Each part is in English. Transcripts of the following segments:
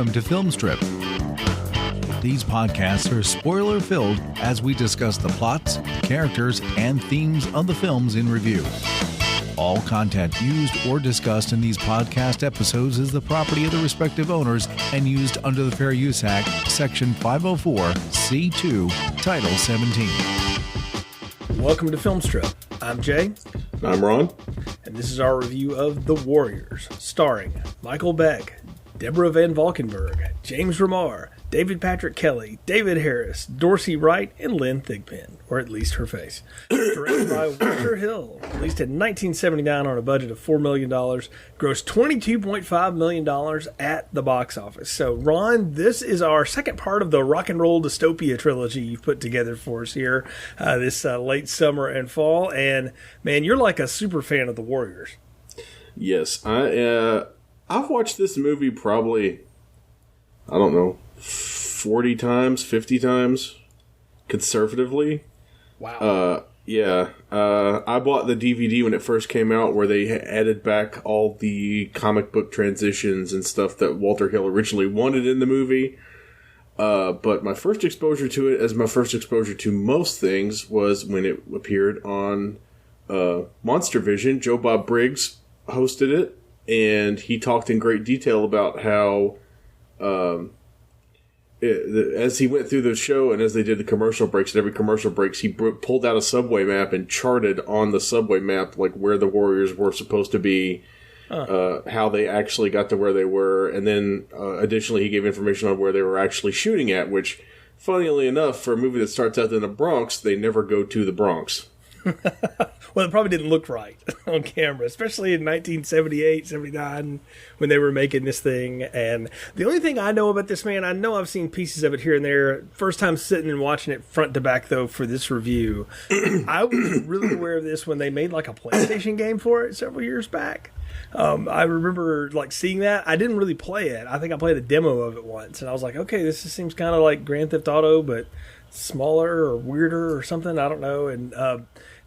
welcome to Film Strip. These podcasts are spoiler-filled as we discuss the plots, characters, and themes of the films in review. All content used or discussed in these podcast episodes is the property of the respective owners and used under the Fair Use Act, Section 504, C2, Title 17. Welcome to Film Strip. I'm Jay. I'm Ron. And this is our review of The Warriors, starring Michael Beck, Deborah Van Valkenburg, James Remar, David Patrick Kelly, David Harris, Dorsey Wright, and Lynn Thigpen, or at least her face. Directed by Walter Hill, released in 1979 on a budget of $4 million, grossed $22.5 million at the box office. So, Ron, this is our second part of the rock and roll dystopia trilogy you've put together for us here this late summer and fall. And, man, you're like a super fan of The Warriors. Yes, I've watched this movie probably, I don't know, 40 times, 50 times, conservatively. Wow. I bought the DVD when it first came out where they added back all the comic book transitions and stuff that Walter Hill originally wanted in the movie. But my first exposure to it, as my first exposure to most things, was when it appeared on Monster Vision. Joe Bob Briggs hosted it, and he talked in great detail about how as he went through the show and as they did the commercial breaks, and every commercial breaks, he pulled out a subway map and charted on the subway map like where the Warriors were supposed to be, how they actually got to where they were, and then additionally he gave information on where they were actually shooting at, which, funnily enough, for a movie that starts out in the Bronx, they never go to the Bronx. Well, it probably didn't look right on camera, especially in 1978, 79, when they were making this thing. And the only thing I know about this, man, I know I've seen pieces of it here and there. First time sitting and watching it front to back, though, for this review. I was really aware of this when they made like a PlayStation game for it several years back. I remember like seeing that. I didn't really play it. I think I played a demo of it once, and I was like, okay, this seems kind of like Grand Theft Auto, but smaller or weirder or something. I don't know. And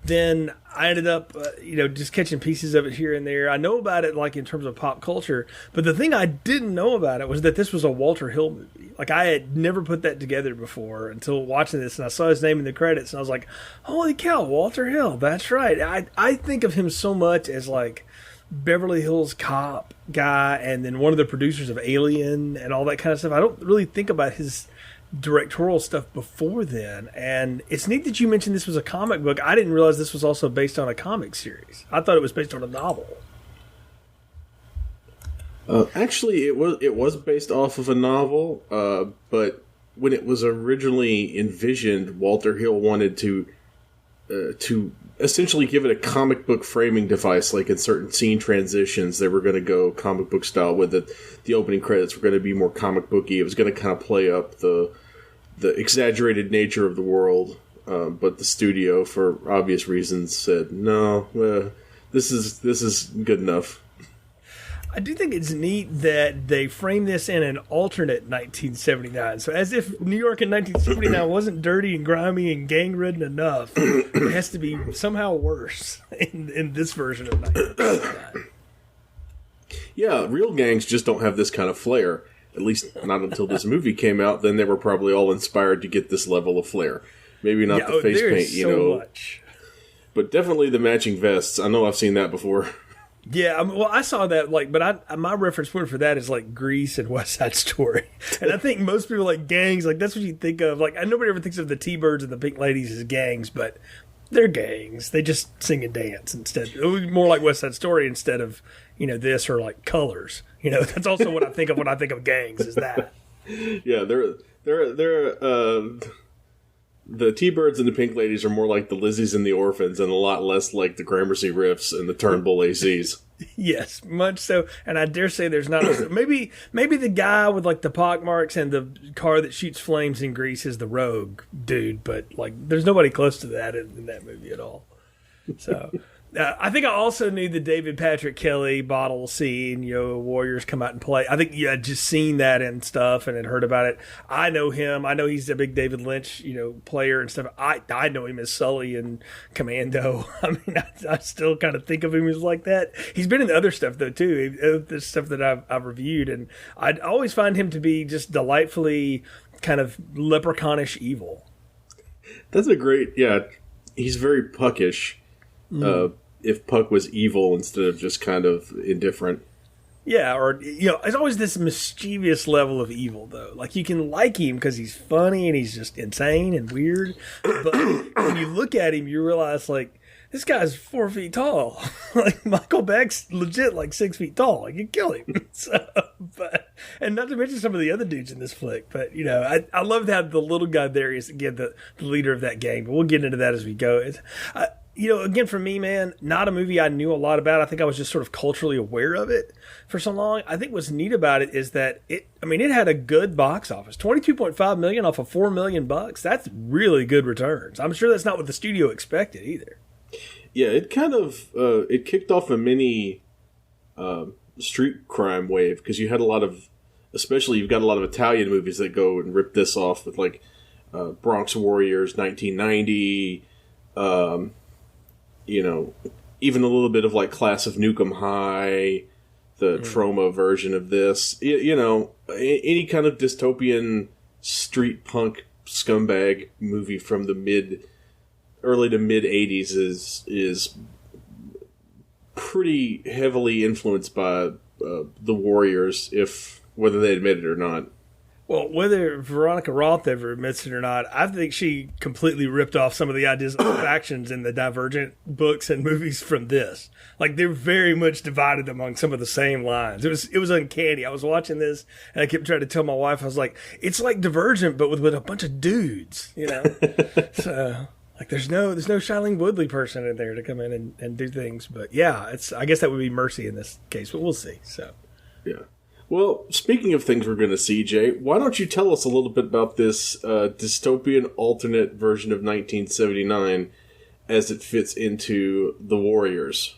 then I ended up, just catching pieces of it here and there. I know about it, like, in terms of pop culture. But the thing I didn't know about it was that this was a Walter Hill movie. Like, I had never put that together before until watching this. And I saw his name in the credits. And I was like, holy cow, Walter Hill. That's right. I think of him so much as, like, Beverly Hills Cop guy and then one of the producers of Alien and all that kind of stuff. I don't really think about his directorial stuff before then, and it's neat that you mentioned this was a comic book. I didn't realize this was also based on a comic series. I thought it was based on a novel. Actually, it was based off of a novel, but when it was originally envisioned, Walter Hill wanted to essentially give it a comic book framing device. Like in certain scene transitions, they were going to go comic book style with it. The opening credits were going to be more comic booky. It was going to kind of play up the exaggerated nature of the world, but the studio, for obvious reasons, said no. This is good enough. I do think it's neat that they frame this in an alternate 1979. So as if New York in 1979 wasn't dirty and grimy and gang-ridden enough, it has to be somehow worse in this version of 1979. Yeah, real gangs just don't have this kind of flair. At least not until this movie came out. Then they were probably all inspired to get this level of flair. Maybe not the face paint, much. But definitely the matching vests. I know I've seen that before. Yeah, I saw that, but my reference point for that is, like, Grease and West Side Story. And I think most people, like, gangs, like, that's what you think of. Like, nobody ever thinks of the T-Birds and the Pink Ladies as gangs, but they're gangs. They just sing and dance instead. It was more like West Side Story instead of, this, or, like, Colors. That's also what I think of when I think of gangs, is that. Yeah, they're the T-Birds and the Pink Ladies are more like the Lizzies and the Orphans, and a lot less like the Gramercy Riffs and the Turnbull ACs. Yes, much so. And I dare say there's not maybe the guy with like the pockmarks and the car that shoots flames in Grease is the rogue dude, but like there's nobody close to that in that movie at all. So I think I also knew the David Patrick Kelly bottle scene, Warriors come out and play. I think you had just seen that and stuff and had heard about it. I know him. I know he's a big David Lynch, player and stuff. I know him as Sully and Commando. I mean, I still kind of think of him as like that. He's been in other stuff, though, too. The stuff that I've reviewed. And I always find him to be just delightfully kind of leprechaunish evil. That's a great, he's very Puckish. If Puck was evil instead of just kind of indifferent. Yeah, or, it's always this mischievous level of evil, though. Like, you can like him because he's funny and he's just insane and weird. But when you look at him, you realize, like, this guy's 4 feet tall. Like, Michael Beck's legit, like, 6 feet tall. Like, you kill him. And not to mention some of the other dudes in this flick. But, I love how the little guy there is, again, the leader of that gang. But we'll get into that as we go. Again, for me, man, not a movie I knew a lot about. I think I was just sort of culturally aware of it for so long. I think what's neat about it is that it had a good box office. $22.5 million off of $4 million. That's really good returns. I'm sure that's not what the studio expected either. Yeah, it kind of it kicked off a mini street crime wave because you had a lot of, especially you've got a lot of Italian movies that go and rip this off with like Bronx Warriors, 1990. Even a little bit of like Class of Nukem High, the Trauma version of this. Any kind of dystopian street punk scumbag movie from the early to mid 80s is pretty heavily influenced by the Warriors, whether they admit it or not. Well, whether Veronica Roth ever admits it or not, I think she completely ripped off some of the ideas of factions in the Divergent books and movies from this. Like, they're very much divided among some of the same lines. It was uncanny. I was watching this, and I kept trying to tell my wife, I was like, it's like Divergent, but with a bunch of dudes, So, like, there's no Shailene Woodley person in there to come in and do things. But, yeah, I guess that would be Mercy in this case, but we'll see. So, yeah. Well, speaking of things we're going to see, Jay, why don't you tell us a little bit about this dystopian alternate version of 1979 as it fits into The Warriors?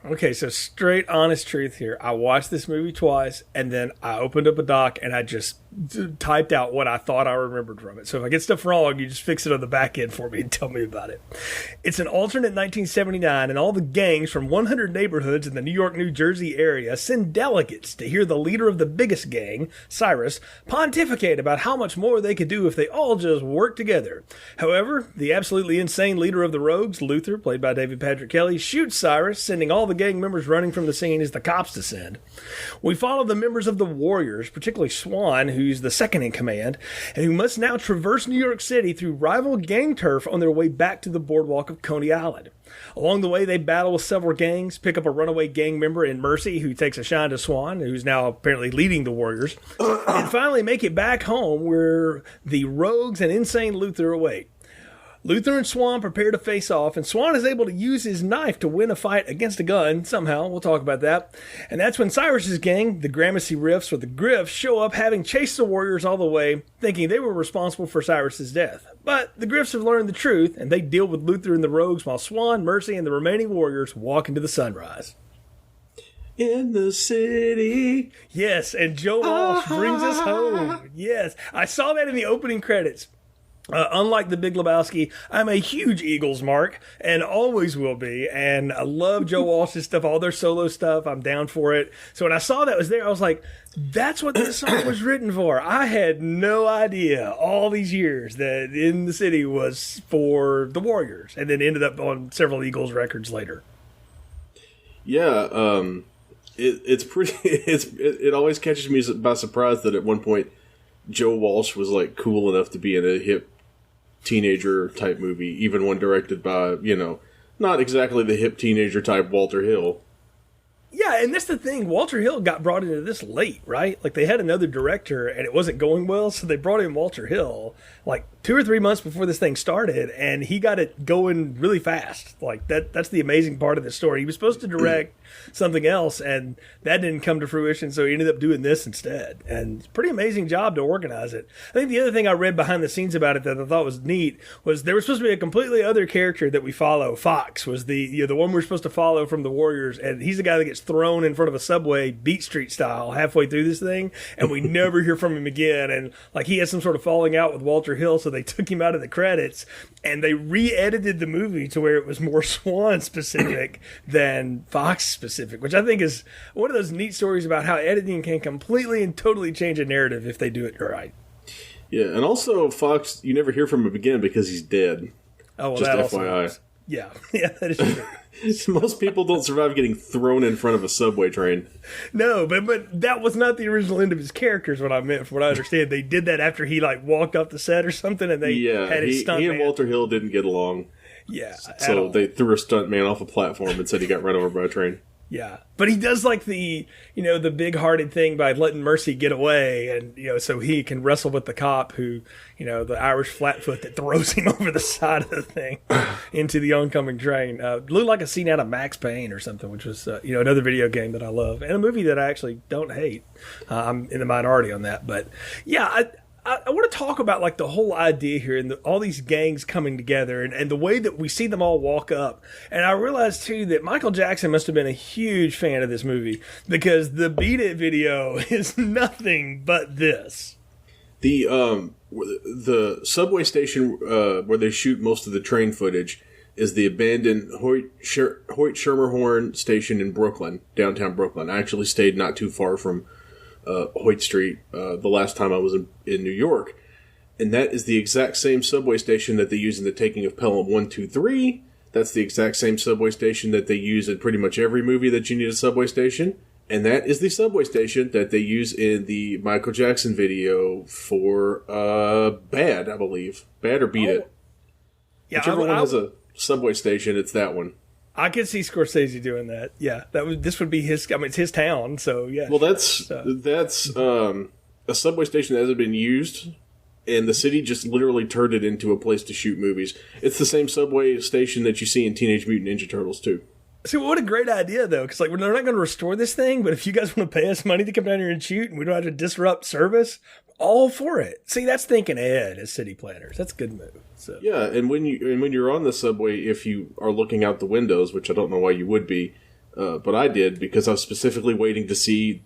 Okay, so straight honest truth here. I watched this movie twice, and then I opened up a doc, and I just typed out what I thought I remembered from it. So if I get stuff wrong, you just fix it on the back end for me and tell me about it. It's an alternate 1979, and all the gangs from 100 neighborhoods in the New York, New Jersey area send delegates to hear the leader of the biggest gang, Cyrus, pontificate about how much more they could do if they all just worked together. However, the absolutely insane leader of the Rogues, Luther, played by David Patrick Kelly, shoots Cyrus, sending all the gang members running from the scene as the cops descend. We follow the members of the Warriors, particularly Swan, who's the second in command, and who must now traverse New York City through rival gang turf on their way back to the boardwalk of Coney Island. Along the way, they battle with several gangs, pick up a runaway gang member in Mercy, who takes a shine to Swan, who's now apparently leading the Warriors, and finally make it back home where the Rogues and insane Luther await. Luther and Swan prepare to face off, and Swan is able to use his knife to win a fight against a gun, somehow. We'll talk about that. And that's when Cyrus's gang, the Gramercy Riffs, or the Griffs, show up, having chased the Warriors all the way, thinking they were responsible for Cyrus's death. But the Griffs have learned the truth, and they deal with Luther and the Rogues, while Swan, Mercy, and the remaining Warriors walk into the sunrise. In the city. Yes, and Joe Walsh brings us home. Yes, I saw that in the opening credits. Unlike The Big Lebowski, I'm a huge Eagles mark and always will be. And I love Joe Walsh's stuff, all their solo stuff. I'm down for it. So when I saw that was there, I was like, that's what this song was written for. I had no idea all these years that In the City was for the Warriors, and then ended up on several Eagles records later. Yeah, it's pretty. It always catches me by surprise that at one point Joe Walsh was like cool enough to be in a hip teenager type movie, even one directed by, not exactly the hip teenager type Walter Hill. Yeah, and that's the thing. Walter Hill got brought into this late, right? Like they had another director and it wasn't going well, so they brought in Walter Hill like 2 or 3 months before this thing started, and he got it going really fast. Like that's the amazing part of the story. He was supposed to direct something else, and that didn't come to fruition, so he ended up doing this instead. And it's a pretty amazing job to organize it. I think the other thing I read behind the scenes about it that I thought was neat was there was supposed to be a completely other character that we follow. Fox was the one we're supposed to follow from the Warriors, and he's the guy that gets thrown in front of a subway, Beat Street style, halfway through this thing, and we never hear from him again. And like he had some sort of falling out with Walter Hill, so they took him out of the credits, and they re-edited the movie to where it was more Swan specific than Fox specific, which I think is one of those neat stories about how editing can completely and totally change a narrative if they do it right. Yeah, and also Fox, you never hear from him again because he's dead. Oh, well, just that FYI. Also yeah, that is true. Most people don't survive getting thrown in front of a subway train. No, but that was not the original end of his character, is what I meant. From what I understand, they did that after he like walked off the set or something, and they had his stunt he man. and Walter Hill didn't get along. Yeah, so they threw a stunt man off a platform and said he got run over by a train. Yeah, but he does like the big-hearted thing by letting Mercy get away, and so he can wrestle with the cop who, the Irish Flatfoot that throws him over the side of the thing into the oncoming train. Looked like a scene out of Max Payne or something, which was another video game that I love and a movie that I actually don't hate. I'm in the minority on that, but yeah. I want to talk about like the whole idea here and all these gangs coming together and the way that we see them all walk up. And I realized too that Michael Jackson must have been a huge fan of this movie because the Beat It video is nothing but this. The subway station where they shoot most of the train footage is the abandoned Hoyt-Schermerhorn station in Brooklyn, downtown Brooklyn. I actually stayed not too far from Hoyt Street the last time I was in New York, and that is the exact same subway station that they use in The Taking of Pelham 1, 2, 3. That's the exact same subway station that they use in pretty much every movie that you need a subway station, and that is the subway station that they use in the Michael Jackson video for Bad, I believe. Bad or Beat It. Yeah, whichever one has a subway station, it's that one. I could see Scorsese doing that. Yeah, this would be his. I mean, it's his town, so yeah. Well, that's a subway station that hasn't been used, and the city just literally turned it into a place to shoot movies. It's the same subway station that you see in Teenage Mutant Ninja Turtles too. See, what a great idea, though, because like they're not going to restore this thing, but if you guys want to pay us money to come down here and shoot, and we don't have to disrupt service, all for it. See, that's thinking ahead as city planners. That's a good move. So. Yeah, and when you're on the subway, if you are looking out the windows, which I don't know why you would be, but I did because I was specifically waiting to see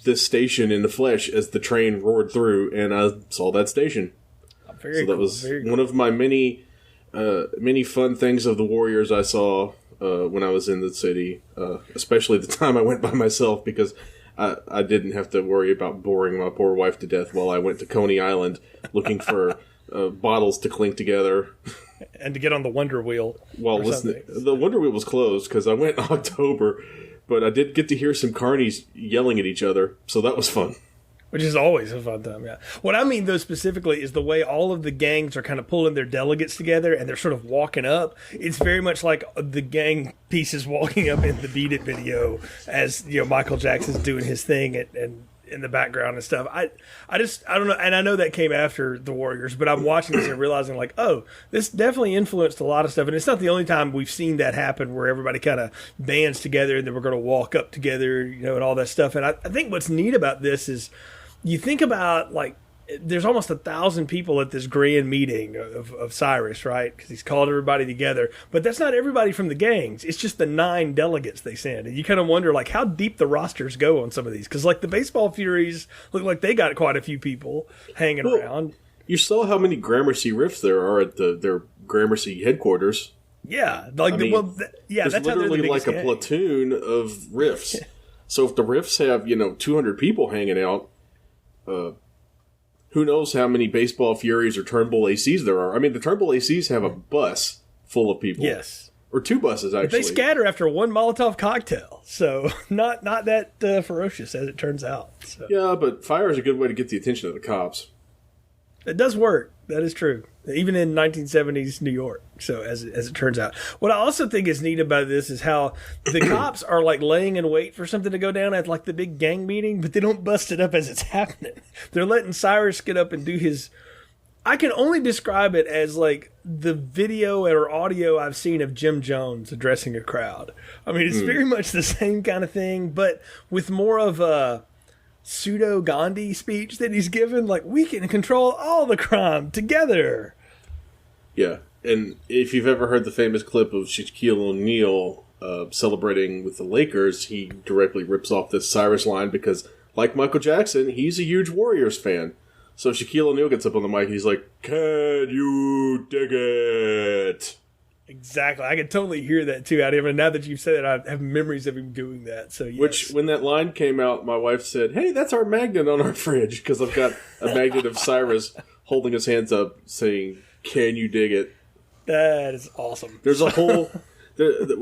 this station in the flesh as the train roared through, and I saw that station. That was one of my many fun things of the Warriors I saw when I was in the city, especially the time I went by myself because I didn't have to worry about boring my poor wife to death while I went to Coney Island looking for bottles to clink together. And to get on the Wonder Wheel. Well, listen, the Wonder Wheel was closed because I went in October, but I did get to hear some carnies yelling at each other, so that was fun. Which is always a fun time, yeah. What I mean, though, specifically is the way all of the gangs are kind of pulling their delegates together and they're sort of walking up. It's very much like the gang pieces walking up in the Beat It video as, Michael Jackson's doing his thing and in the background and stuff. I don't know. And I know that came after the Warriors, but I'm watching this and realizing like, oh, this definitely influenced a lot of stuff. And it's not the only time we've seen that happen where everybody kind of bands together and then we're going to walk up together, and all that stuff. And I think what's neat about this is, you think about, like, there's almost 1,000 people at this grand meeting of Cyrus, right? Because he's called everybody together. But that's not everybody from the gangs. It's just the 9 delegates they send. And you kind of wonder, like, how deep the rosters go on some of these. Because, like, the Baseball Furies look like they got quite a few people hanging around. You saw how many Gramercy riffs there are at their Gramercy headquarters. Yeah. Like, that's literally like a platoon of riffs. So if the riffs have, 200 people hanging out, who knows how many Baseball Furies or Turnbull ACs there are. I mean, the Turnbull ACs have a bus full of people. Yes. Or 2 buses, actually. But they scatter after one Molotov cocktail. So, not that ferocious, as it turns out. So. Yeah, but fire is a good way to get the attention of the cops. It does work. That is true. even in 1970s New York. So as it turns out, what I also think is neat about this is how the cops are like laying in wait for something to go down at like the big gang meeting, but they don't bust it up as it's happening. They're letting Cyrus get up and do his. I can only describe it as like the video or audio I've seen of Jim Jones addressing a crowd. I mean, it's very much the same kind of thing, but with more of a pseudo Gandhi speech that he's given. Like, we can control all the crime together. Yeah, and if you've ever heard the famous clip of Shaquille O'Neal celebrating with the Lakers, he directly rips off this Cyrus line because, like Michael Jackson, he's a huge Warriors fan. So Shaquille O'Neal gets up on the mic and he's like, "Can you dig it?" Exactly. I can totally hear that too out of him. And now that you've said it, I have memories of him doing that. So yes. Which, when that line came out, my wife said, "Hey, that's our magnet on our fridge," because I've got a magnet of Cyrus holding his hands up saying, "Can you dig it?" That is awesome. There's a whole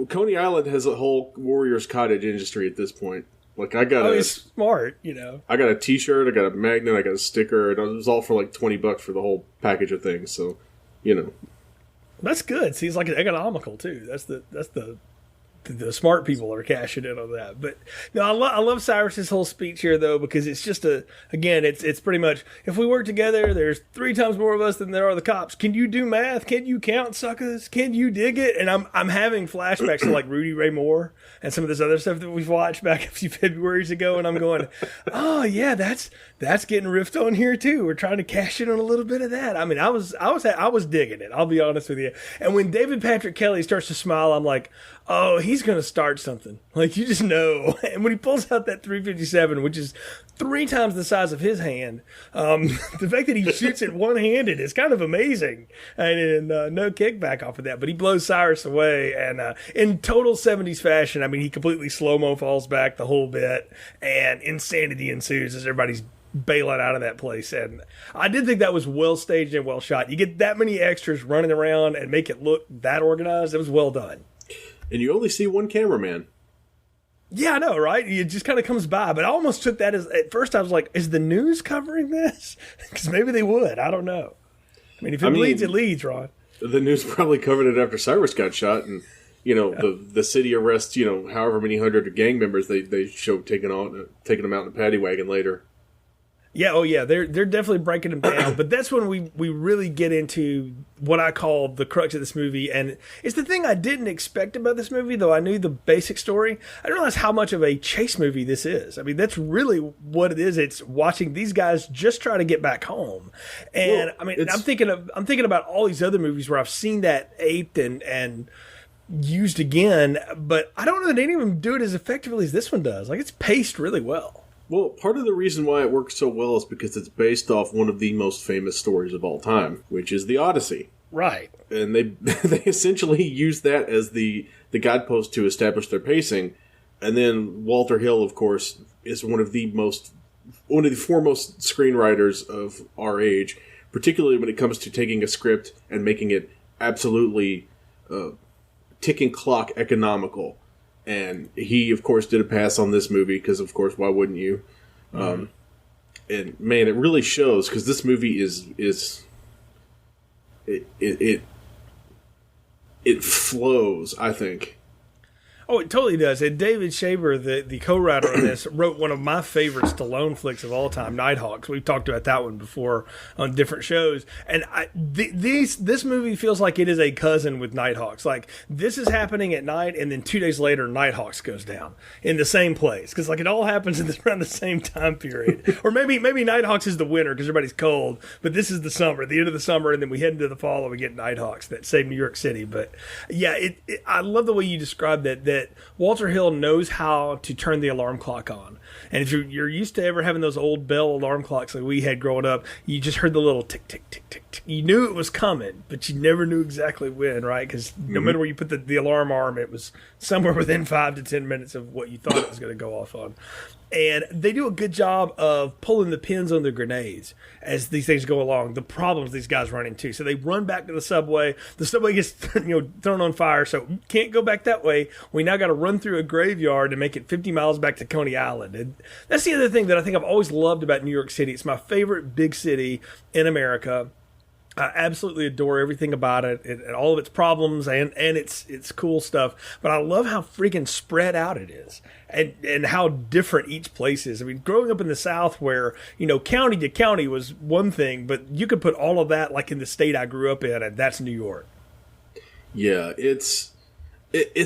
Coney Island has a whole Warriors cottage industry at this point. Like, I got it's smart, you know. I got a T-shirt, I got a magnet, I got a sticker, and it was all for like $20 for the whole package of things. So, you know, that's good. Seems like it's economical too. That's the smart people are cashing in on that. But no, I love Cyrus's whole speech here though, because it's just it's pretty much, if we work together, there's 3 times more of us than there are the cops. Can you do math? Can you count, suckers? Can you dig it? And I'm having flashbacks to like Rudy Ray Moore and some of this other stuff that we've watched back a few Februarys ago, and I'm going, oh yeah, that's getting riffed on here too. We're trying to cash in on a little bit of that. I mean, I was digging it. I'll be honest with you. And when David Patrick Kelly starts to smile, I'm like, oh, he's going to start something. Like, you just know. And when he pulls out that .357, which is 3 times the size of his hand, the fact that he shoots it one-handed is kind of amazing. And no kickback off of that. But he blows Cyrus away. And in total 70s fashion, I mean, he completely slow-mo falls back the whole bit. And insanity ensues as everybody's bailing out of that place. And I did think that was well staged and well shot. You get that many extras running around and make it look that organized. It was well done. And you only see one cameraman. Yeah, I know, right? It just kind of comes by. But I almost took that as, at first I was like, is the news covering this? Because maybe they would. I don't know. I mean, if it bleeds, it leads, Ron. The news probably covered it after Cyrus got shot. And, you know, the city arrests, you know, however many hundred gang members they show taking them out in a paddy wagon later. Yeah, oh yeah, they're definitely breaking them down. But that's when we really get into what I call the crux of this movie. And it's the thing I didn't expect about this movie, though I knew the basic story. I didn't realize how much of a chase movie this is. I mean, that's really what it is. It's watching these guys just try to get back home. And, well, I mean, I'm thinking about all these other movies where I've seen that aped and used again. But I don't know that any of them do it as effectively as this one does. Like, it's paced really well. Well, part of the reason why it works so well is because it's based off one of the most famous stories of all time, which is the Odyssey. Right. And they essentially use that as the guidepost to establish their pacing. And then Walter Hill, of course, is one of the foremost screenwriters of our age, particularly when it comes to taking a script and making it absolutely ticking clock economical. And he, of course, did a pass on this movie because, of course, why wouldn't you? And man, it really shows because this movie it flows, I think. Oh, it totally does. And David Shaber, the co-writer on this, wrote one of my favorite Stallone flicks of all time, Nighthawks. We've talked about that one before on different shows. And this movie feels like it is a cousin with Nighthawks. Like, this is happening at night, and then 2 days later, Nighthawks goes down in the same place. Because, like, it all happens around the same time period. Or maybe Nighthawks is the winter because everybody's cold. But this is the summer, the end of the summer, and then we head into the fall and we get Nighthawks that save New York City. But, yeah, I love the way you described that Walter Hill knows how to turn the alarm clock on. And if you're used to ever having those old bell alarm clocks like we had growing up, you just heard the little tick, tick, tick, tick, tick. You knew it was coming, but you never knew exactly when, right? Because no matter where you put the alarm arm, it was somewhere within 5 to 10 minutes of what you thought it was going to go off on. And they do a good job of pulling the pins on the grenades as these things go along, the problems these guys run into. So they run back to the subway. The subway gets thrown on fire, so can't go back that way. We now got to run through a graveyard and make it 50 miles back to Coney Island. And that's the other thing that I think I've always loved about New York City. It's my favorite big city in America. I absolutely adore everything about it and all of its problems and its cool stuff. But I love how freaking spread out it is and how different each place is. I mean, growing up in the South where, county to county was one thing, but you could put all of that like in the state I grew up in, and that's New York. Yeah, it's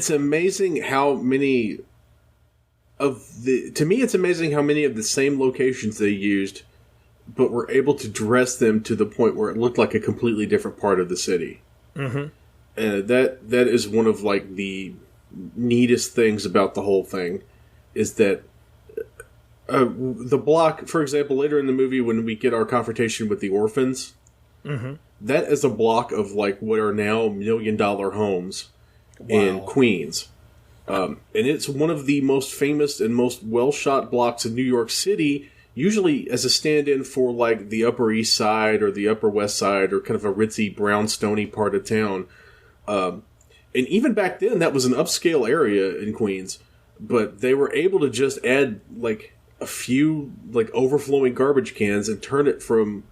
amazing how many it's amazing how many of the same locations they used, but were able to dress them to the point where it looked like a completely different part of the city. Mm-hmm. And that is one of like the neatest things about the whole thing, is that the block, for example, later in the movie when we get our confrontation with the orphans, mm-hmm. that is a block of like what are now $1 million homes in Queens. And it's one of the most famous and most well-shot blocks in New York City, usually as a stand-in for like the Upper East Side or the Upper West Side or kind of a ritzy, brownstone-y part of town. And even back then, that was an upscale area in Queens, but they were able to just add like a few like overflowing garbage cans and turn it from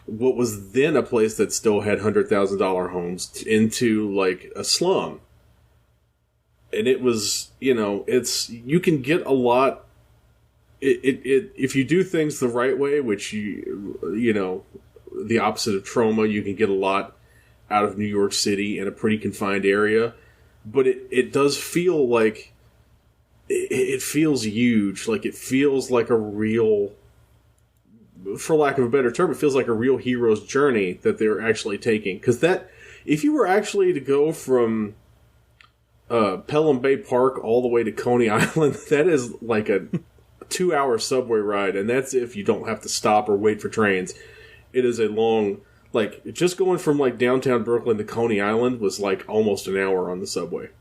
what was then a place that still had $100,000 homes into like a slum. And it was, you can get a lot. If you do things the right way, which the opposite of trauma, you can get a lot out of New York City in a pretty confined area. But it does feel like it feels huge. Like it feels like a real, for lack of a better term, it feels like a real hero's journey that they're actually taking. Because if you were actually to go from Pelham Bay Park all the way to Coney Island, that is like a 2-hour subway ride, and that's if you don't have to stop or wait for trains. It is a long, like, just going from like downtown Brooklyn to Coney Island was like almost an hour on the subway.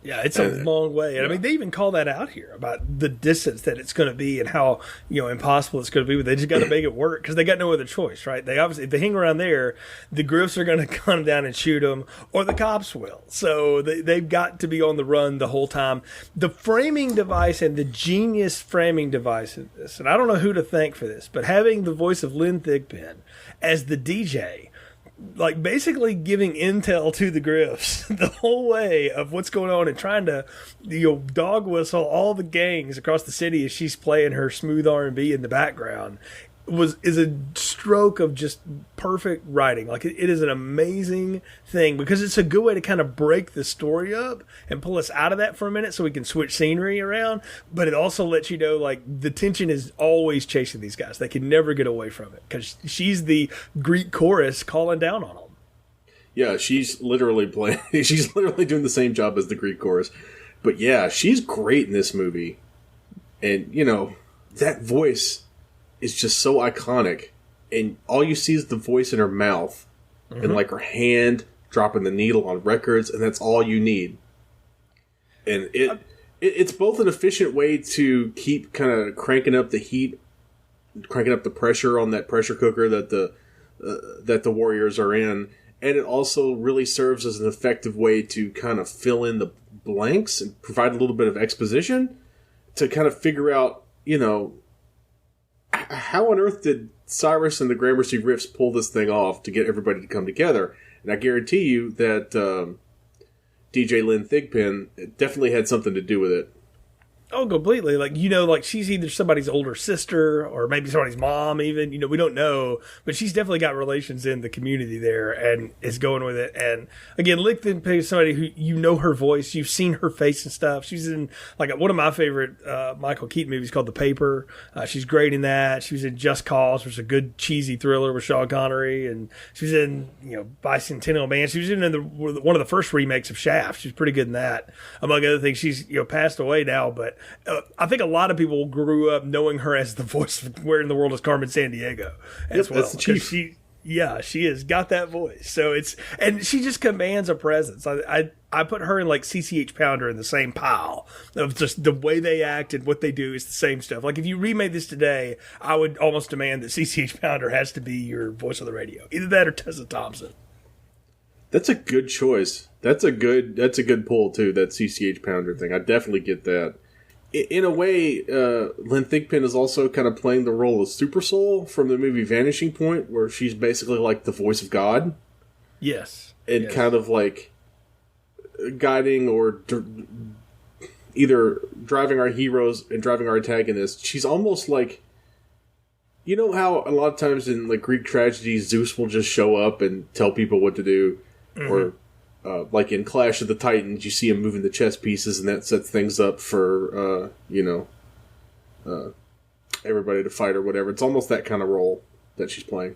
Yeah, it's a long way. And I mean, they even call that out here about the distance that it's going to be and how, impossible it's going to be. But they just got to make it work because they got no other choice, right? They obviously, if they hang around there, the Griffs are going to come down and shoot them, or the cops will. So they've got to be on the run the whole time. The framing device and the genius framing device of this, and I don't know who to thank for this, but having the voice of Lynn Thigpen as the DJ, like basically giving intel to the Griffs the whole way of what's going on and trying to dog whistle all the gangs across the city as she's playing her smooth R&B in the background is a stroke of just perfect writing. Like it is an amazing thing because it's a good way to kind of break the story up and pull us out of that for a minute so we can switch scenery around. But it also lets you know like the tension is always chasing these guys. They can never get away from it because she's the Greek chorus calling down on them. Yeah, she's literally playing. She's literally doing the same job as the Greek chorus. But yeah, she's great in this movie, and that voice is just so iconic, and all you see is the voice in her mouth, mm-hmm. and like her hand dropping the needle on records, and that's all you need. And it's both an efficient way to keep kind of cranking up the heat, cranking up the pressure on that pressure cooker that the Warriors are in, and it also really serves as an effective way to kind of fill in the blanks and provide a little bit of exposition to kind of figure out, how on earth did Cyrus and the Gramercy Riffs pull this thing off to get everybody to come together? And I guarantee you that DJ Lynn Thigpen definitely had something to do with it. Oh, completely. Like, like she's either somebody's older sister or maybe somebody's mom even. We don't know. But she's definitely got relations in the community there and is going with it. And, again, Lichten is somebody who her voice. You've seen her face and stuff. She's in, like, one of my favorite Michael Keaton movies called The Paper. She's great in that. She was in Just Cause, which is a good cheesy thriller with Sean Connery. And she was in, Bicentennial Man. She was in one of the first remakes of Shaft. She was pretty good in that. Among other things, she's, passed away now, but I think a lot of people grew up knowing her as the voice of Where in the World is Carmen Sandiego as well. That's the chief. She has got that voice. So and she just commands a presence. I put her and like CCH Pounder in the same pile of just the way they act and what they do is the same stuff. Like if you remade this today, I would almost demand that CCH Pounder has to be your voice of the radio. Either that or Tessa Thompson. That's a good choice. That's a good pull too, that CCH Pounder thing. I definitely get that. in a way, Lynn Thigpen is also kind of playing the role of Super Soul from the movie Vanishing Point, where she's basically like the voice of God. Yes. And kind of like guiding or either driving our heroes and driving our antagonists. She's almost like, you know how a lot of times in like Greek tragedies, Zeus will just show up and tell people what to do, or like in Clash of the Titans, you see him moving the chess pieces, and that sets things up for everybody to fight or whatever. It's almost that kind of role that she's playing.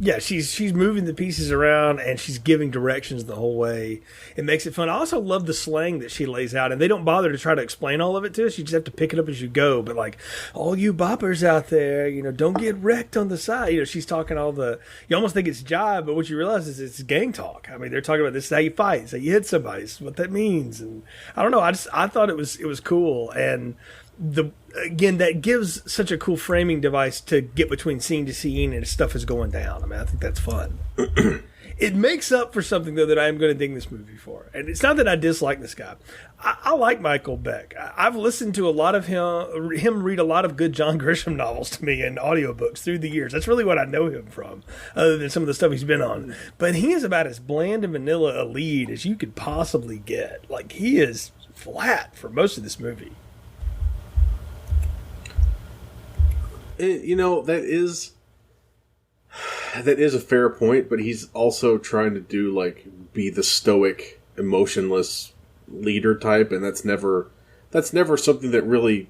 Yeah, she's moving the pieces around and she's giving directions the whole way. It makes it fun. I also love the slang that she lays out, and they don't bother to try to explain all of it to us. You just have to pick it up as you go. But like, all you boppers out there, don't get wrecked on the side. She's talking you almost think it's jive, but what you realize is it's gang talk. I mean, they're talking about this is how you fight, it's how you hit somebody, it's what that means. And I don't know, I thought it was cool. And that gives such a cool framing device to get between scene to scene and stuff is going down. I mean, I think that's fun. It makes up for something, though, that I am going to ding this movie for. And it's not that I dislike this guy. I like Michael Beck. I've listened to a lot of him read a lot of good John Grisham novels to me and audiobooks through the years. That's really what I know him from, other than some of the stuff he's been on. But he is about as bland and vanilla a lead as you could possibly get. Like, he is flat for most of this movie. That is a fair point, but he's also trying to be the stoic, emotionless leader type, and that's never something that really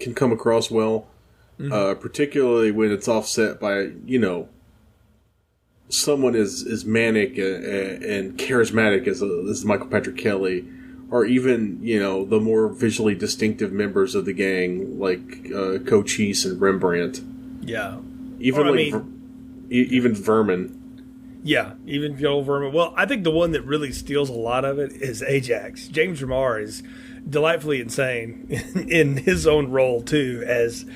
can come across well, particularly when it's offset by someone as manic and charismatic as Michael Patrick Kelly. Or even, the more visually distinctive members of the gang, like Cochise and Rembrandt. Yeah. Even Vermin. Yeah, even Joel Vermin. Well, I think the one that really steals a lot of it is Ajax. James Remar is delightfully insane in his own role, too, as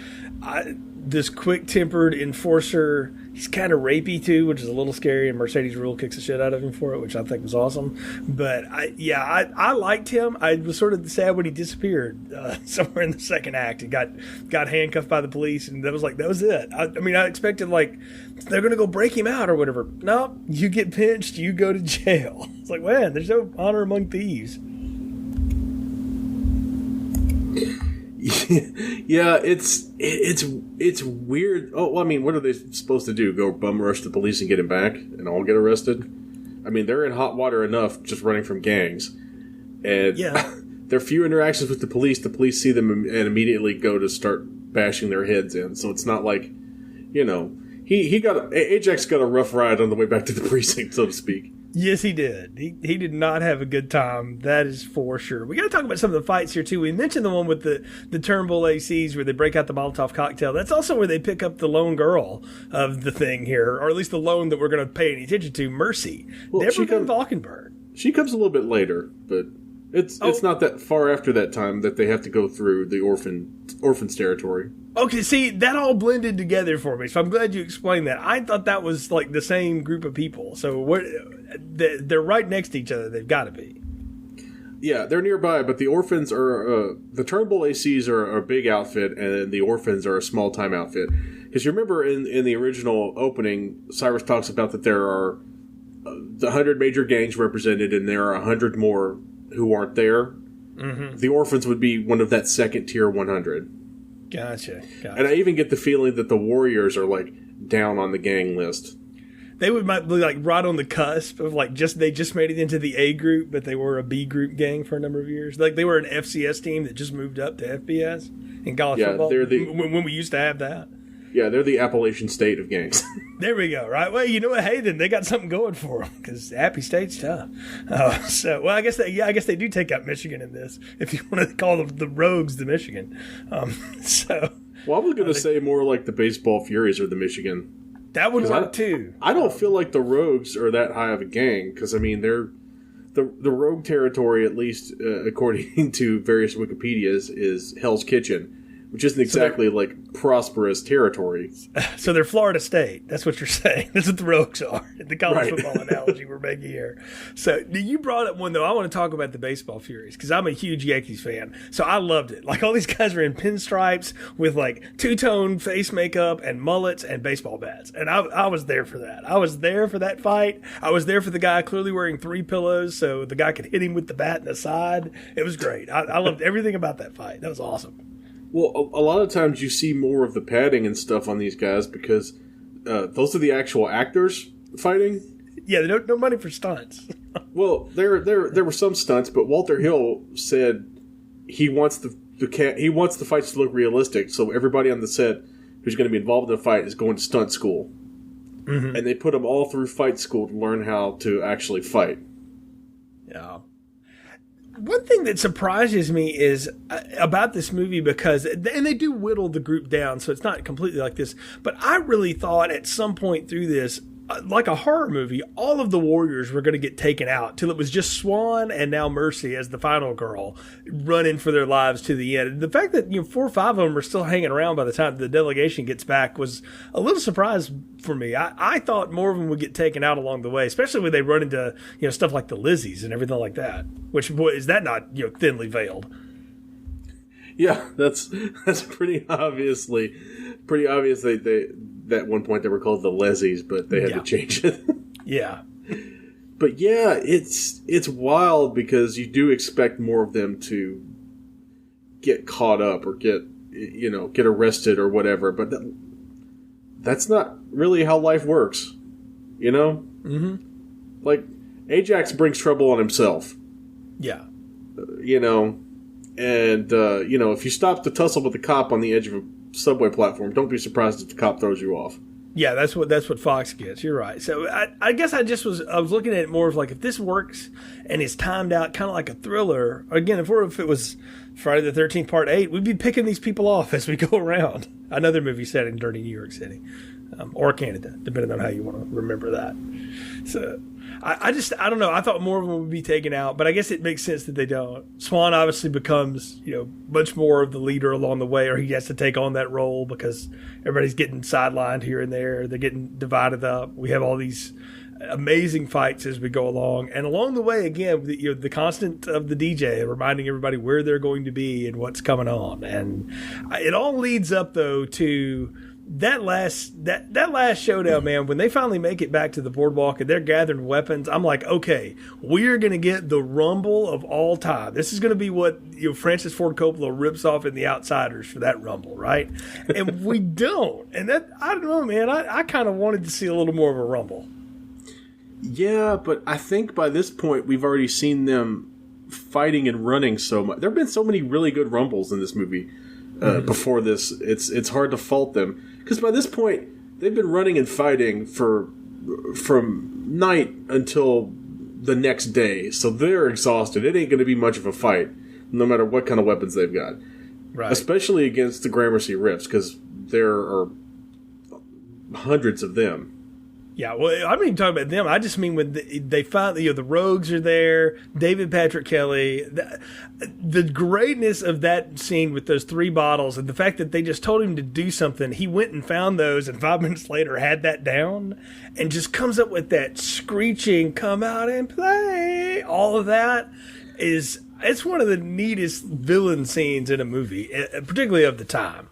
this quick-tempered enforcer. He's kind of rapey, too, which is a little scary, and Mercedes Ruehl kicks the shit out of him for it, which I think was awesome. But, I liked him. I was sort of sad when he disappeared somewhere in the second act and got handcuffed by the police, and that was it. I mean, I expected, they're going to go break him out or whatever. No, you get pinched, you go to jail. It's like, man, there's no honor among thieves. Yeah, it's weird. Oh, well, I mean, what are they supposed to do? Go bum rush the police and get him back and all get arrested? I mean, they're in hot water enough just running from gangs. And there are few interactions with the police. The police see them and immediately go to start bashing their heads in. So it's not like, Ajax got a rough ride on the way back to the precinct, so to speak. Yes, he did. He did not have a good time. That is for sure. We got to talk about some of the fights here, too. We mentioned the one with the Turnbull ACs where they break out the Molotov cocktail. That's also where they pick up the lone girl of the thing here, or at least the lone that we're going to pay any attention to, Mercy. Well, Deborah Van Valkenburg. She comes a little bit later, but it's not that far after that time that they have to go through the orphans territory. Okay, see, that all blended together for me, so I'm glad you explained that. I thought that was like the same group of people, so they're right next to each other. They've got to be. Yeah, they're nearby, but the orphans are the Turnbull ACs are a big outfit, and the orphans are a small-time outfit. Because you remember in the original opening, Cyrus talks about that there are the 100 major gangs represented, and there are 100 more who aren't there. Mm-hmm. The orphans would be one of that second tier 100. Gotcha. And I even get the feeling that the Warriors are down on the gang list. They might be right on the cusp of they just made it into the A group, but they were a B group gang for a number of years. They were an FCS team that just moved up to FBS in college football. They're when we used to have that. Yeah, they're the Appalachian State of gangs. There we go. Right. Well, you know what? Hey, then they got something going for them because Appy State's tough. I guess they do take out Michigan in this. If you want to call the Rogues the Michigan. Well, I was going to say more like the Baseball Furies or the Michigan. That would work too. I don't feel like the Rogues are that high of a gang because I mean they're the Rogue territory, at least according to various Wikipedias, is Hell's Kitchen. which isn't exactly like prosperous territory. So they're Florida State. That's what you're saying. That's what the Rogues are. The college Right. football analogy we're making here. So you brought up one, though. I want to talk about the baseball Furies because I'm a huge Yankees fan. So I loved it. Like all these guys are in pinstripes with like two-tone face makeup and mullets and baseball bats. And I was there for that. I was there for that fight. I was there for the guy clearly wearing 3 pillows so the guy could hit him with the bat in the side. It was great. I loved everything about that fight. That was awesome. Well, a lot of times you see more of the padding and stuff on these guys because those are the actual actors fighting. Yeah, no money for stunts. Well, there were some stunts, but Walter Hill said he wants the fights to look realistic, so everybody on the set who's going to be involved in the fight is going to stunt school, and they put them all through fight school to learn how to actually fight. Yeah. One thing that surprises me is about this movie because, and they do whittle the group down, so it's not completely like this, but I really thought at some point through this, like a horror movie, all of the warriors were going to get taken out till it was just Swan and now Mercy as the final girl running for their lives to the end. And the fact that 4 or 5 of them are still hanging around by the time the delegation gets back was a little surprise for me. I thought more of them would get taken out along the way, especially when they run into stuff like the Lizzies and everything like that. Which, boy, is that not thinly veiled? Yeah, that's pretty obviously. They at one point they were called the Lezzies, but they had to change it. Yeah. But yeah, it's wild because you do expect more of them to get caught up or get arrested or whatever, but that's not really how life works, Mm-hmm. Like, Ajax brings trouble on himself. Yeah. And if you stop to tussle with a cop on the edge of a subway platform, don't be surprised if the cop throws you off. Yeah, that's what Fox gets. You're right. So I guess I was looking at it more of like, if this works and is timed out kind of like a thriller. Again, if it was Friday the 13th Part 8, we'd be picking these people off as we go around. Another movie set in dirty New York City or Canada, depending on how you want to remember that. So I don't know. I thought more of them would be taken out, but I guess it makes sense that they don't. Swan obviously becomes, much more of the leader along the way, or he has to take on that role because everybody's getting sidelined here and there. They're getting divided up. We have all these amazing fights as we go along. And along the way, again, the constant of the DJ reminding everybody where they're going to be and what's coming on. And it all leads up, though, to that last showdown, man. When they finally make it back to the boardwalk and they're gathering weapons, I'm like, okay, we're going to get the Rumble of all time. This is going to be what Francis Ford Coppola rips off in The Outsiders for that Rumble, right? And we don't. And that, I don't know, man. I kind of wanted to see a little more of a Rumble. Yeah, but I think by this point we've already seen them fighting and running so much. There have been so many really good Rumbles in this movie before this. It's hard to fault them. Because by this point, they've been running and fighting from night until the next day. So they're exhausted. It ain't going to be much of a fight, no matter what kind of weapons they've got. Right. Especially against the Gramercy Riffs, because there are hundreds of them. Yeah, well, I don't even talk about them. I just mean when they finally, the Rogues are there, David Patrick Kelly. The greatness of that scene with those 3 bottles and the fact that they just told him to do something. He went and found those and 5 minutes later had that down and just comes up with that screeching, come out and play. All of that it's one of the neatest villain scenes in a movie, particularly of the time.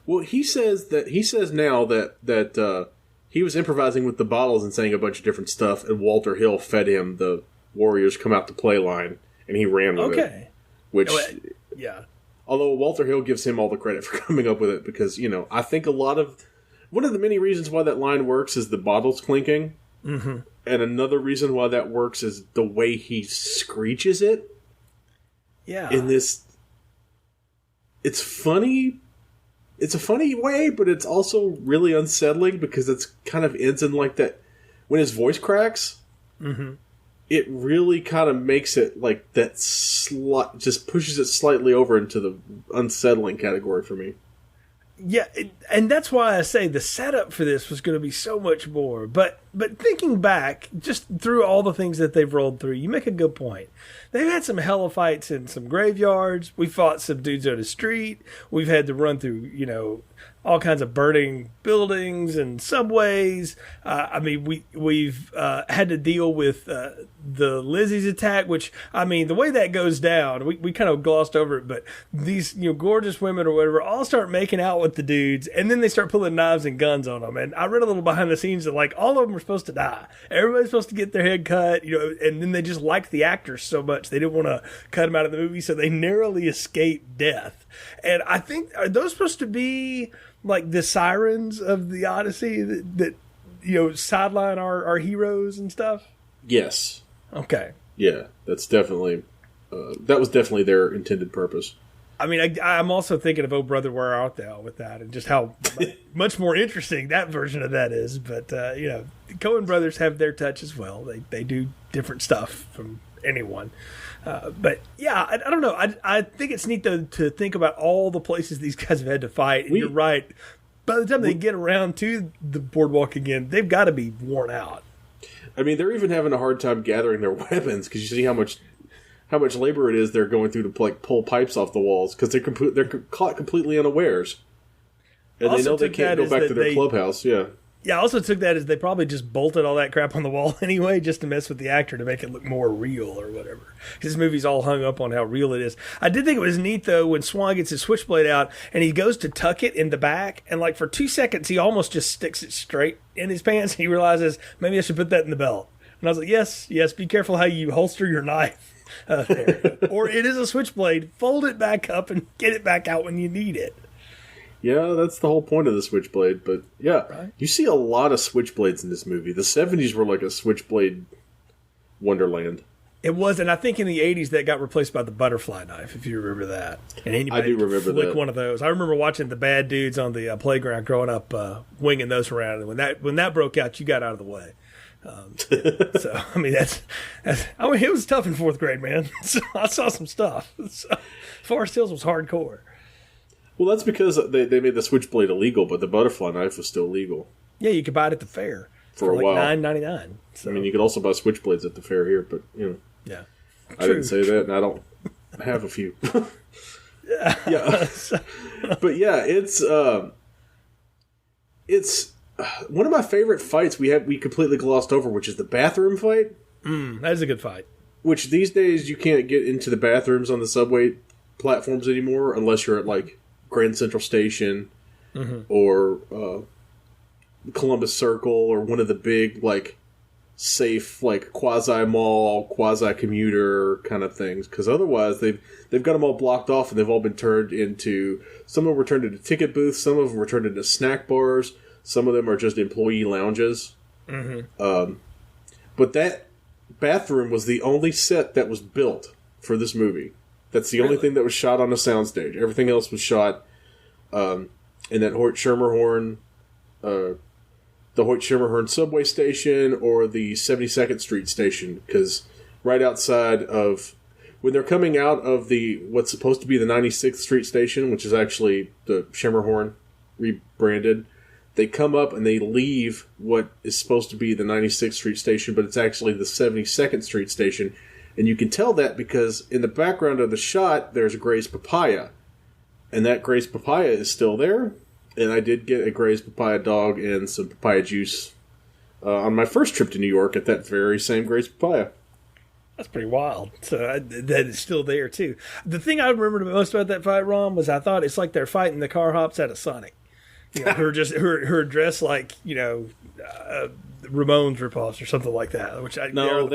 Well, he says now that he was improvising with the bottles and saying a bunch of different stuff, and Walter Hill fed him the Warriors come out to play line, and he ran with it. Which, yeah. Although Walter Hill gives him all the credit for coming up with it, because, I think one of the many reasons why that line works is the bottles clinking, and another reason why that works is the way he screeches it. Yeah. In this, it's funny. It's a funny way, but it's also really unsettling because it's kind of ends in like that. When his voice cracks, it really kind of makes it like that. Just pushes it slightly over into the unsettling category for me. Yeah, and that's why I say the setup for this was going to be so much more. But thinking back, just through all the things that they've rolled through, you make a good point. They've had some hella fights in some graveyards. We fought some dudes on the street. We've had to run through, all kinds of burning buildings and subways. We've had to deal with the Lizzie's attack, which, the way that goes down, we kind of glossed over it, but these gorgeous women or whatever all start making out with the dudes, and then they start pulling knives and guns on them. And I read a little behind the scenes that, all of them were supposed to die. Everybody's supposed to get their head cut, and then they just liked the actors so much they didn't want to cut them out of the movie, so they narrowly escaped death. And I think, are those supposed to be like the sirens of the Odyssey that sideline our heroes and stuff? Yes. Okay. Yeah, that's definitely that was definitely their intended purpose. I'm also thinking of Oh Brother Where Art Thou with that, and just how much more interesting that version of that is. But the Coen brothers have their touch as well. They do different stuff from anyone. But yeah, I don't know. I think it's neat though to think about all the places these guys have had to fight. And you're right. By the time they get around to the boardwalk again, they've got to be worn out. They're even having a hard time gathering their weapons because you see how much labor it is they're going through to pull pipes off the walls because they're caught completely unawares, and also they know they can't go back to their clubhouse. Yeah. Yeah, I also took that as they probably just bolted all that crap on the wall anyway, just to mess with the actor to make it look more real or whatever. This movie's all hung up on how real it is. I did think it was neat, though, when Swan gets his switchblade out and he goes to tuck it in the back, and for 2 seconds he almost just sticks it straight in his pants, and he realizes, maybe I should put that in the belt. And I was like, yes, be careful how you holster your knife there. Or it is a switchblade, fold it back up and get it back out when you need it. Yeah, that's the whole point of the switchblade. But yeah, right. You see a lot of switchblades in this movie. The 70s were like a switchblade wonderland. It was, and I think in the 80s that got replaced by the butterfly knife, if you remember that. And anybody I do remember flick that. One of those. I remember watching the bad dudes on the playground growing up, winging those around. And when that broke out, you got out of the way. So it was tough in 4th grade, man. So I saw some stuff. So, Forest Hills was hardcore. Well, that's because they made the switchblade illegal, but the butterfly knife was still legal. Yeah, you could buy it at the fair for a while. $9.99. So. You could also buy switchblades at the fair here, but yeah, I didn't say that, and I don't have a few. Yeah, but yeah, it's one of my favorite fights we completely glossed over, which is the bathroom fight. That is a good fight. Which these days you can't get into the bathrooms on the subway platforms anymore unless you're at Grand Central Station or Columbus Circle or one of the big safe quasi mall, quasi commuter kind of things. Because otherwise they've got them all blocked off and they've all been turned into. Some of them were turned into ticket booths. Some of them were turned into snack bars. Some of them are just employee lounges. But that bathroom was the only set that was built for this movie. That's the only thing that was shot on a soundstage. Everything else was shot in that Hoyt Schermerhorn, the Hoyt Schermerhorn subway station or the 72nd Street station. Because right outside of, when they're coming out of what's supposed to be the 96th Street station, which is actually the Schermerhorn rebranded, they come up and they leave what is supposed to be the 96th Street station, but it's actually the 72nd Street station. And you can tell that because in the background of the shot, there's a Gray's Papaya. And that Gray's Papaya is still there. And I did get a Gray's Papaya dog and some papaya juice on my first trip to New York at that very same Gray's Papaya. That's pretty wild. So that is still there, too. The thing I remember most about that fight, Ron, was I thought it's like they're fighting the car hops out of Sonic. Who are dressed like, Ramones ripoffs or something like that.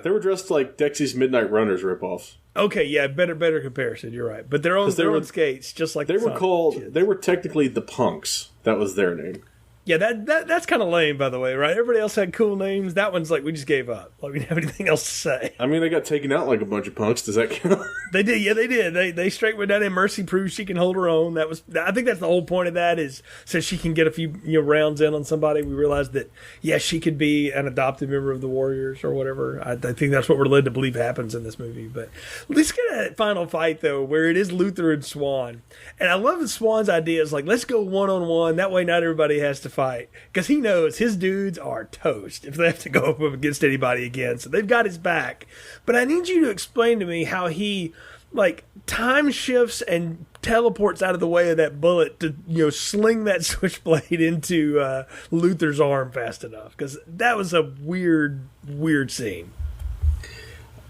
They were dressed like Dexy's Midnight Runners ripoffs. Okay, yeah, better comparison. You're right, but they're on skates, just like they were called. Kids. They were technically the Punks. That was their name. Yeah, that's kind of lame, by the way, right? Everybody else had cool names. That one's like, we just gave up. Like, we didn't have anything else to say. I mean, they got taken out like a bunch of punks. Does that count? They did. Yeah, they did. They straight went down and Mercy proves she can hold her own. I think that's the whole point of that, is so she can get a few rounds in on somebody. We realized that, yeah, she could be an adopted member of the Warriors or whatever. I think that's what we're led to believe happens in this movie. But let's get at that final fight, though, where it is Luther and Swan. And I love Swan's ideas, like, let's go one-on-one. That way not everybody has to fight. Because he knows his dudes are toast if they have to go up against anybody again. So they've got his back. But I need you to explain to me how he, like, time shifts and teleports out of the way of that bullet to, sling that switchblade into Luther's arm fast enough. Because that was a weird, weird scene.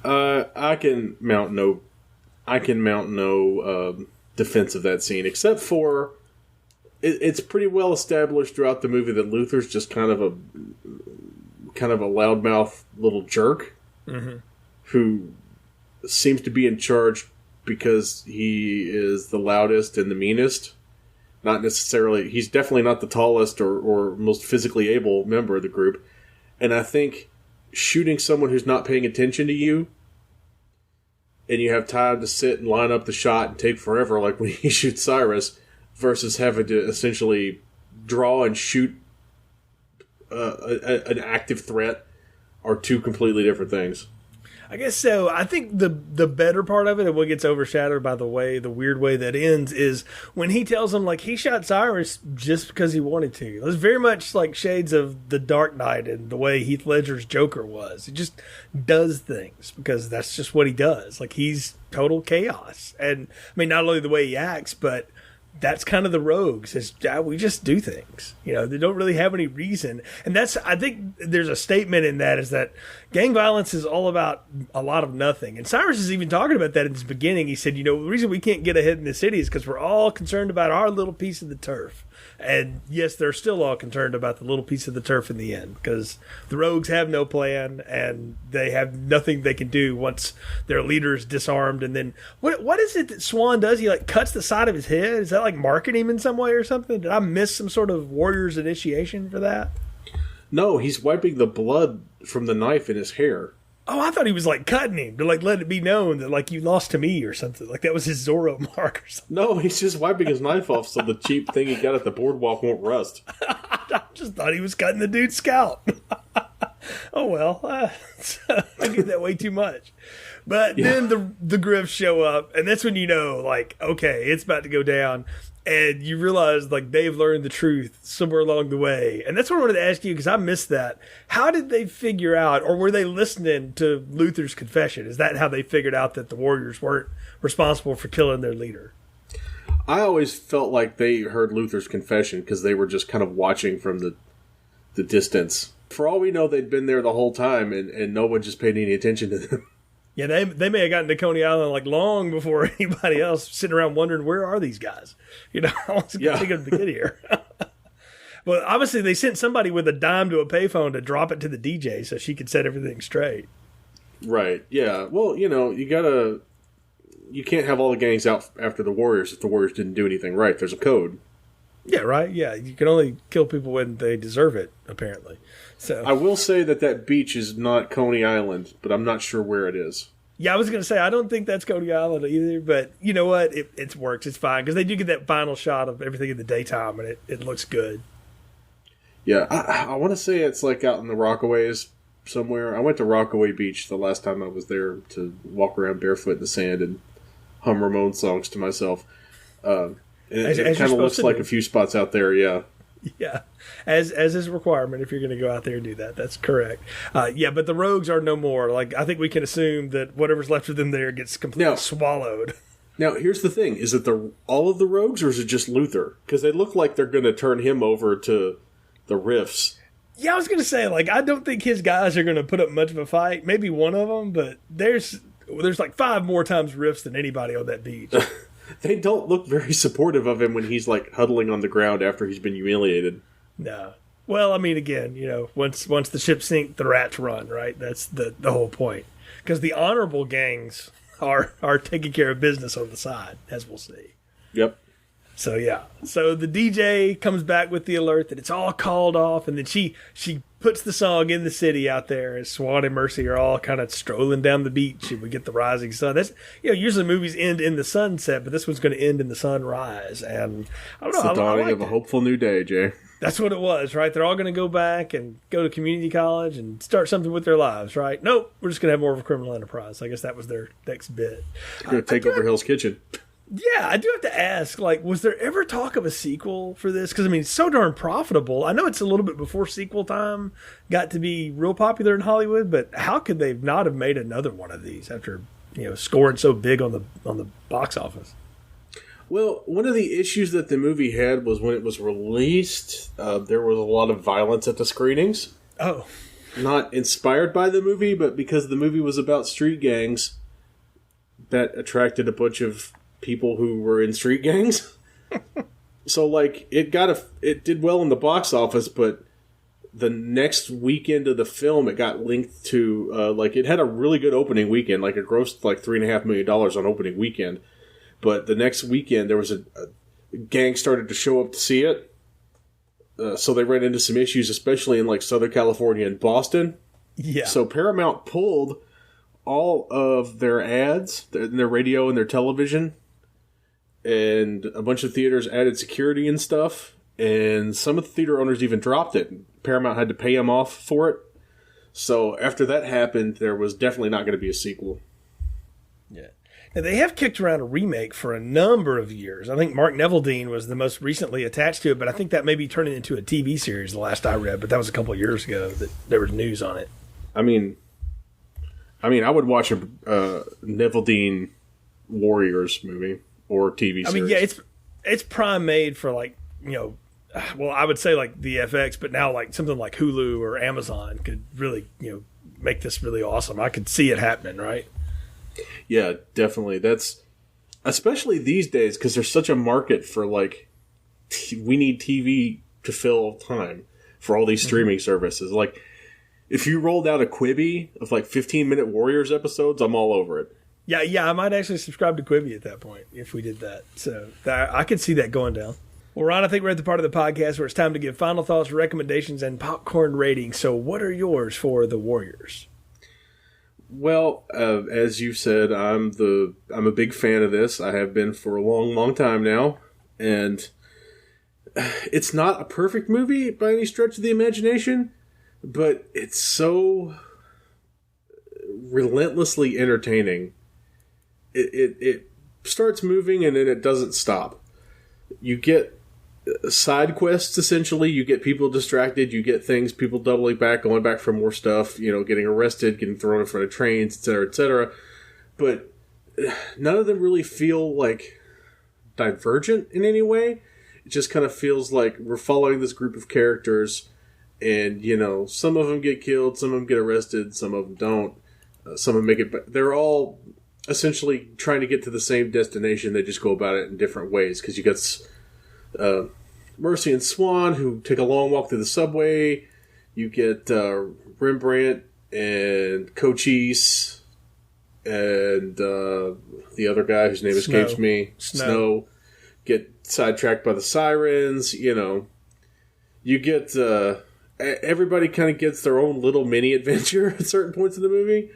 I can mount no defense of that scene, except for it's pretty well established throughout the movie that Luther's just kind of a loudmouth little jerk who seems to be in charge because he is the loudest and the meanest. Not necessarily, he's definitely not the tallest or most physically able member of the group. And I think shooting someone who's not paying attention to you, and you have time to sit and line up the shot and take forever, like when he shoots Cyrus, versus having to essentially draw and shoot an active threat, are two completely different things. I guess so. I think the better part of it, and what gets overshadowed by the weird way that ends, is when he tells him, like, he shot Cyrus just because he wanted to. It was very much like shades of The Dark Knight and the way Heath Ledger's Joker was. He just does things because that's just what he does. Like, he's total chaos. And, I mean, not only the way he acts, but that's kind of the Rogues. We just do things. They don't really have any reason. And I think there's a statement in that, is that gang violence is all about a lot of nothing. And Cyrus is even talking about that in his beginning. He said, the reason we can't get ahead in the city is because we're all concerned about our little piece of the turf. And yes, they're still all concerned about the little piece of the turf in the end, because the Rogues have no plan and they have nothing they can do once their leader is disarmed. And then what is it that Swan does? He like cuts the side of his head. Is that like marking him in some way or something? Did I miss some sort of warrior's initiation for that? No, he's wiping the blood from the knife in his hair. Oh, I thought he was like cutting him to like let it be known that like you lost to me or something. Like that was his Zorro mark or something. No, he's just wiping his knife off so the cheap thing he got at the boardwalk won't rust. I just thought he was cutting the dude's scalp. Oh well, I do that way too much. But then the Griffs show up, and that's when like, okay, it's about to go down. And you realize, like, they've learned the truth somewhere along the way. And that's what I wanted to ask you, because I missed that. How did they figure out, or were they listening to Luther's confession? Is that how they figured out that the Warriors weren't responsible for killing their leader? I always felt like they heard Luther's confession because they were just kind of watching from the distance. For all we know, they'd been there the whole time, and no one just paid any attention to them. Yeah, they may have gotten to Coney Island like long before anybody else, sitting around wondering, where are these guys? How long is it going to take them to get here? Well, obviously they sent somebody with a dime to a payphone to drop it to the DJ so she could set everything straight. Right, yeah. Well, you can't have all the gangs out after the Warriors if the Warriors didn't do anything right. There's a code. Yeah, right, yeah. You can only kill people when they deserve it, apparently. So I will say that beach is not Coney Island, but I'm not sure where it is. Yeah, I was going to say, I don't think that's Coney Island either, but you know what? It works. It's fine, because they do get that final shot of everything in the daytime, and it looks good. Yeah, I want to say it's like out in the Rockaways somewhere. I went to Rockaway Beach the last time I was there to walk around barefoot in the sand and hum Ramones songs to myself. It kind of looks like a few spots out there, yeah. Yeah, as is a requirement if you're going to go out there and do that. That's correct. Yeah, but the Rogues are no more. Like, I think we can assume that whatever's left of them there gets completely swallowed. Now, here's the thing. Is it all of the Rogues, or is it just Luther? Because they look like they're going to turn him over to the Riffs. Yeah, I was going to say, like, I don't think his guys are going to put up much of a fight. Maybe one of them, but there's like 5 more times Riffs than anybody on that beach. They don't look very supportive of him when he's, like, huddling on the ground after he's been humiliated. No. Well, I mean, again, once the ship sinks, the rats run, right? That's the whole point. Because the honorable gangs are taking care of business on the side, as we'll see. Yep. So yeah, so the DJ comes back with the alert that it's all called off, and then she puts the song in the city out there as Swan and Mercy are all kind of strolling down the beach, and we get the rising sun. That's usually movies end in the sunset, but this one's going to end in the sunrise, and I don't know. It's the dawning of a hopeful new day, Jay. That's what it was, right? They're all going to go back and go to community college and start something with their lives, right? Nope, we're just going to have more of a criminal enterprise. I guess that was their next bit. They're going to take over Hell's Kitchen. Yeah, I do have to ask, was there ever talk of a sequel for this? Because, it's so darn profitable. I know it's a little bit before sequel time got to be real popular in Hollywood, but how could they not have made another one of these after, scoring so big on the box office? Well, one of the issues that the movie had was when it was released, there was a lot of violence at the screenings. Oh. Not inspired by the movie, but because the movie was about street gangs, that attracted a bunch of people who were in street gangs. So it did well in the box office, but the next weekend of the film it got linked to it had a really good opening weekend, it grossed $3.5 million on opening weekend, but the next weekend there was a gang started to show up to see it, so they ran into some issues, especially in Southern California and Boston. Yeah, so Paramount pulled all of their ads, their radio and their television, and a bunch of theaters added security and stuff, and some of the theater owners even dropped it. Paramount had to pay them off for it. So after that happened, there was definitely not going to be a sequel. Yeah. Now, they have kicked around a remake for a number of years. I think Mark Neveldine was the most recently attached to it, but I think that may be turning into a TV series the last I read, but that was a couple of years ago that there was news on it. I would watch a Neveldine Warriors movie. Or TV series. It's prime made for I would say the FX, but now something like Hulu or Amazon could really make this really awesome. I could see it happening, right? Yeah, definitely. That's especially these days because there's such a market for we need TV to fill time for all these streaming services. If you rolled out a Quibi of 15-minute Warriors episodes, I'm all over it. Yeah, I might actually subscribe to Quibi at that point if we did that. So I could see that going down. Well, Ron, I think we're at the part of the podcast where it's time to give final thoughts, recommendations, and popcorn ratings. So what are yours for The Warriors? Well, as you said, I'm a big fan of this. I have been for a long, long time now. And it's not a perfect movie by any stretch of the imagination, but it's so relentlessly entertaining. It starts moving and then it doesn't stop. You get side quests, essentially. You get people distracted. You get people doubling back, going back for more stuff, getting arrested, getting thrown in front of trains, etc., etc. But none of them really feel divergent in any way. It just kind of feels like we're following this group of characters and, some of them get killed, some of them get arrested, some of them don't. Some of them make it, but they're all essentially trying to get to the same destination. They just go about it in different ways because you got Mercy and Swan who take a long walk through the subway. You get Rembrandt and Cochise and the other guy whose name escapes me, Snow, get sidetracked by the sirens. You get everybody kind of gets their own little mini adventure at certain points in the movie.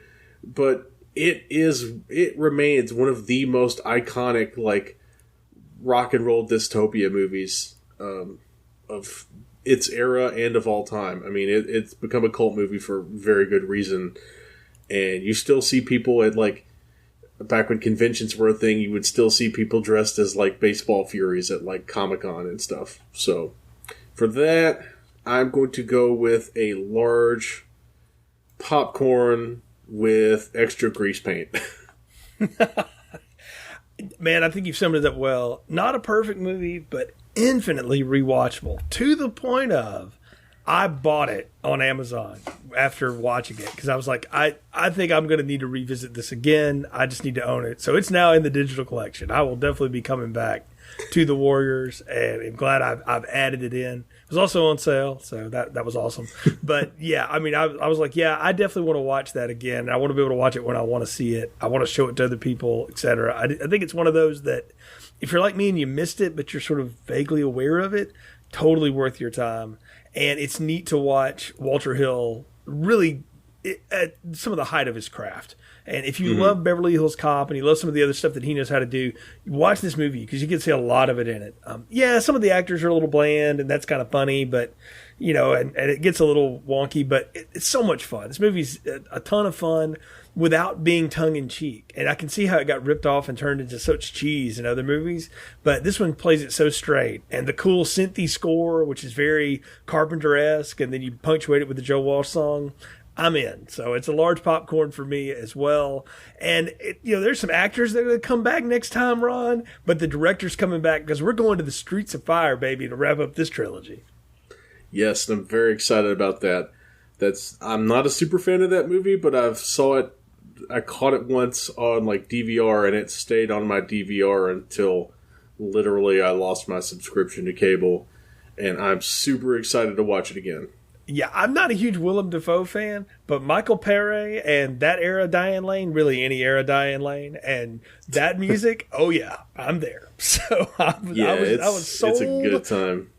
But it remains one of the most iconic rock and roll dystopia movies of its era and of all time. It's become a cult movie for very good reason, and you still see people at back when conventions were a thing, you would still see people dressed as baseball furies at Comic-Con and stuff. So for that, I'm going to go with a large popcorn with extra grease paint. Man, I think you've summed it up well. Not a perfect movie, but infinitely rewatchable. To the point of, I bought it on Amazon after watching it because I was like, I think I'm going to need to revisit this again. I just need to own it. So it's now in the digital collection. I will definitely be coming back to the Warriors, and I'm glad I've added it in. It was also on sale, so that was awesome. But yeah, I mean, I was like, yeah, I definitely want to watch that again. I want to be able to watch it when I want to see it. I want to show it to other people, etc. I think it's one of those that if you're like me and you missed it, but you're sort of vaguely aware of it, totally worth your time. And it's neat to watch Walter Hill really at some of the height of his craft. And if you love Beverly Hills Cop and you love some of the other stuff that he knows how to do, watch this movie because you can see a lot of it in it. Yeah, some of the actors are a little bland and that's kind of funny, but you know, and it gets a little wonky, but it's so much fun. This movie's a ton of fun without being tongue-in-cheek. And I can see how it got ripped off and turned into such cheese in other movies, but this one plays it so straight. And the cool synthy score, which is very Carpenter-esque, and then you punctuate it with the Joe Walsh song, I'm in. So it's a large popcorn for me as well. And, there's some actors that are going to come back next time, Ron, but the director's coming back because we're going to the Streets of Fire, baby, to wrap up this trilogy. Yes, and I'm very excited about that. I'm not a super fan of that movie, but I caught it once on like DVR, and it stayed on my DVR until literally I lost my subscription to cable, and I'm super excited to watch it again. Yeah, I'm not a huge Willem Dafoe fan, but Michael Pere and that era Diane Lane, really any era Diane Lane, and that music, oh yeah, I'm there. So I was sold. It's a good time.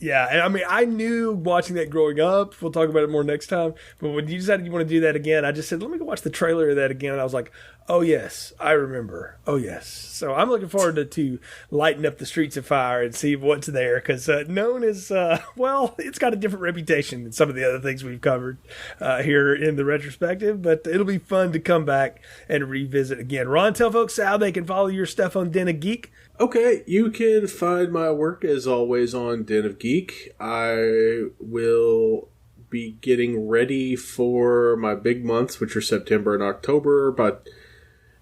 Yeah, and I mean, I knew watching that growing up. We'll talk about it more next time. But when you decided you want to do that again, I just said, let me go watch the trailer of that again. And I was like, oh, yes, I remember. Oh, yes. So I'm looking forward to lighting up the Streets of Fire and see what's there. Because known as, it's got a different reputation than some of the other things we've covered here in the retrospective. But it'll be fun to come back and revisit again. Ron, tell folks how they can follow your stuff on Den of Geek. Okay, you can find my work as always on Den of Geek. I will be getting ready for my big months, which are September and October, but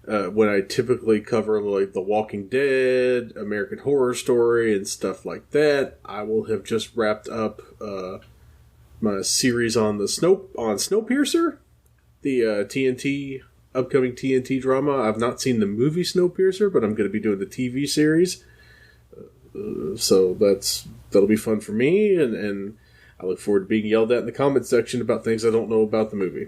when I typically cover like The Walking Dead, American Horror Story, and stuff like that, I will have just wrapped up my series on Snowpiercer, the upcoming TNT drama. I've not seen the movie Snowpiercer, but I'm going to be doing the TV series. So that'll be fun for me, and I look forward to being yelled at in the comments section about things I don't know about the movie.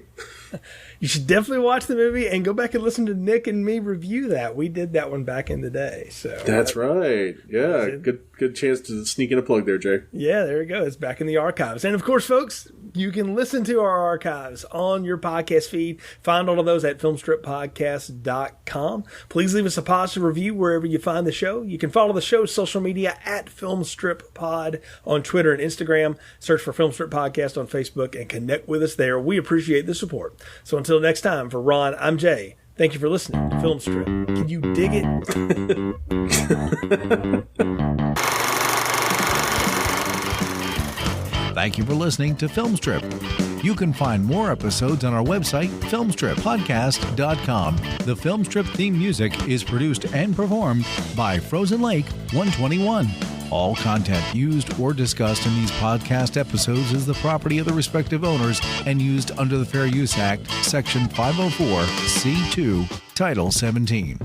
You should definitely watch the movie and go back and listen to Nick and me review that. We did that one back in the day. So that's right. Yeah, good chance to sneak in a plug there, Jay. Yeah, there we go. It's back in the archives. And of course, folks, you can listen to our archives on your podcast feed. Find all of those at filmstrippodcast.com. Please leave us a positive review wherever you find the show. You can follow the show's social media at FilmstripPod on Twitter and Instagram. Search for Filmstrip Podcast on Facebook and connect with us there. We appreciate the support. So until next time, for Ron, I'm Jay. Thank you for listening to Filmstrip. Can you dig it? Thank you for listening to Filmstrip. You can find more episodes on our website, filmstrippodcast.com. The Filmstrip theme music is produced and performed by Frozen Lake 121. All content used or discussed in these podcast episodes is the property of the respective owners and used under the Fair Use Act, Section 504, C2, Title 17.